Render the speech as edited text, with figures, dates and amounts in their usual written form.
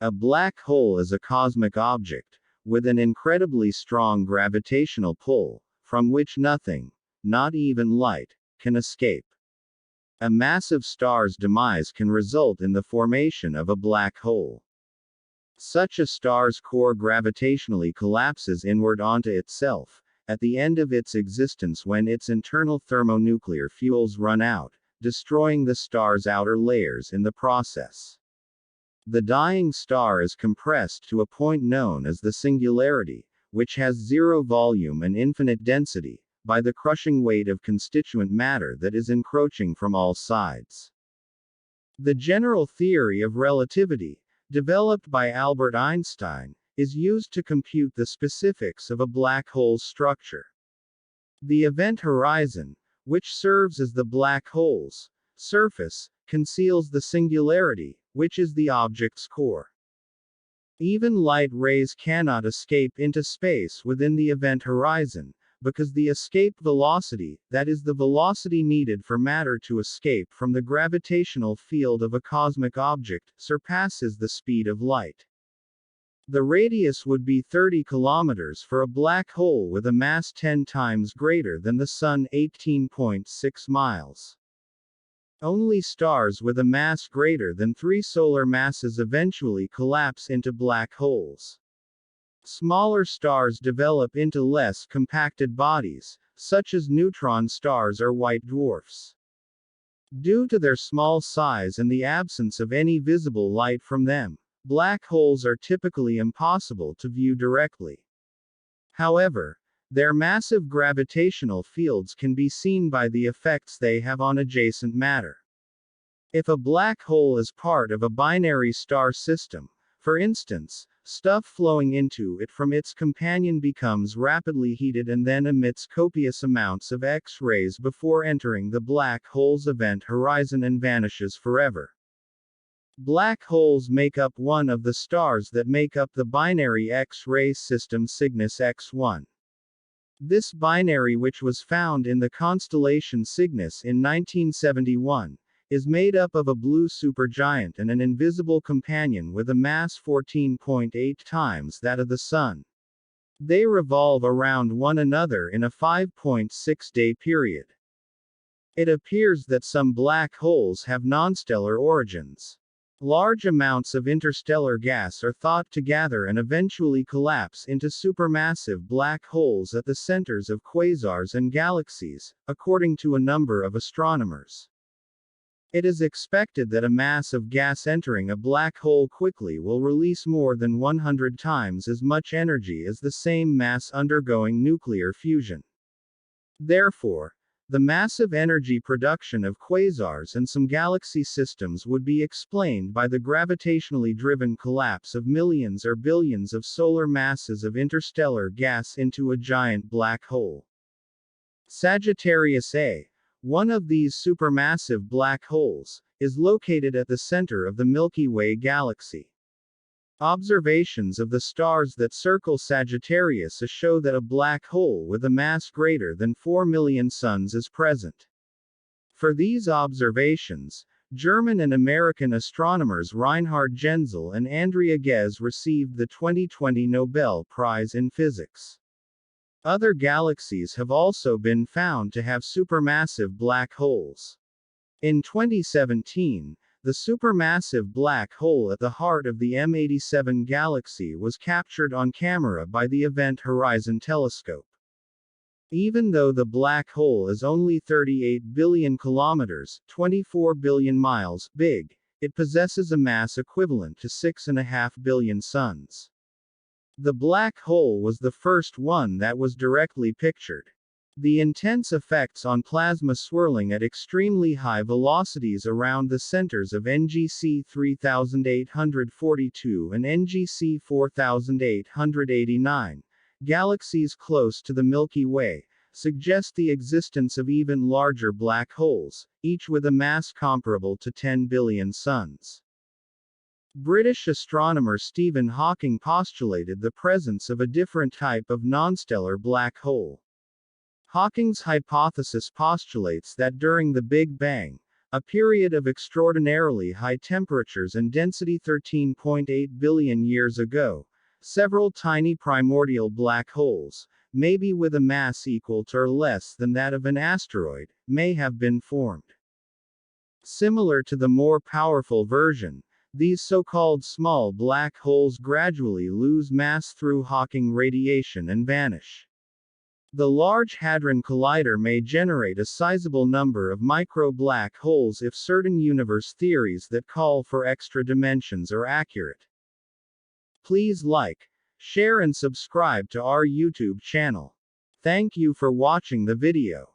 A black hole is a cosmic object, with an incredibly strong gravitational pull, from which nothing, not even light, can escape. A massive star's demise can result in the formation of a black hole. Such a star's core gravitationally collapses inward onto itself, at the end of its existence when its internal thermonuclear fuels run out, destroying the star's outer layers in the process. The dying star is compressed to a point known as the singularity, which has zero volume and infinite density, by the crushing weight of constituent matter that is encroaching from all sides. The general theory of relativity, developed by Albert Einstein, is used to compute the specifics of a black hole's structure. The event horizon, which serves as the black hole's surface, conceals the singularity, which is the object's core. Even light rays cannot escape into space within the event horizon, because the escape velocity, that is the velocity needed for matter to escape from the gravitational field of a cosmic object, surpasses the speed of light. The radius would be 30 kilometers for a black hole with a mass 10 times greater than the Sun, 18.6 miles. Only stars with a mass greater than 3 solar masses eventually collapse into black holes. Smaller stars develop into less compacted bodies, such as neutron stars or white dwarfs. Due to their small size and the absence of any visible light from them, black holes are typically impossible to view directly. However, their massive gravitational fields can be seen by the effects they have on adjacent matter. If a black hole is part of a binary star system, for instance, stuff flowing into it from its companion becomes rapidly heated and then emits copious amounts of X-rays before entering the black hole's event horizon and vanishes forever. Black holes make up one of the stars that make up the binary X-ray system Cygnus X1. This binary, which was found in the constellation Cygnus in 1971, is made up of a blue supergiant and an invisible companion with a mass 14.8 times that of the Sun. They revolve around one another in a 5.6-day period. It appears that some black holes have nonstellar origins. Large amounts of interstellar gas are thought to gather and eventually collapse into supermassive black holes at the centers of quasars and galaxies, according to a number of astronomers. It is expected that a mass of gas entering a black hole quickly will release more than 100 times as much energy as the same mass undergoing nuclear fusion. Therefore, the massive energy production of quasars and some galaxy systems would be explained by the gravitationally driven collapse of millions or billions of solar masses of interstellar gas into a giant black hole. Sagittarius A, one of these supermassive black holes, is located at the center of the Milky Way galaxy. Observations of the stars that circle Sagittarius show that a black hole with a mass greater than 4 million suns is present. For these observations, German and American astronomers Reinhard Genzel and Andrea Ghez received the 2020 Nobel Prize in Physics. Other galaxies have also been found to have supermassive black holes. In 2017, the supermassive black hole at the heart of the M87 galaxy was captured on camera by the Event Horizon Telescope. Even though the black hole is only 38 billion kilometers, 24 billion miles, big, it possesses a mass equivalent to 6.5 billion suns. The black hole was the first one that was directly pictured. The intense effects on plasma swirling at extremely high velocities around the centers of NGC 3842 and NGC 4889, galaxies close to the Milky Way, suggest the existence of even larger black holes, each with a mass comparable to 10 billion suns. British astronomer Stephen Hawking postulated the presence of a different type of nonstellar black hole. Hawking's hypothesis postulates that during the Big Bang, A period of extraordinarily high temperatures and density 13.8 billion years ago, several tiny primordial black holes, maybe with a mass equal to or less than that of an asteroid, may have been formed. Similar to the more powerful version, these so-called small black holes gradually lose mass through Hawking radiation and vanish. The Large Hadron Collider may generate a sizable number of micro-black holes if certain universe theories that call for extra dimensions are accurate. Please like, share and subscribe to our YouTube channel. Thank you for watching the video.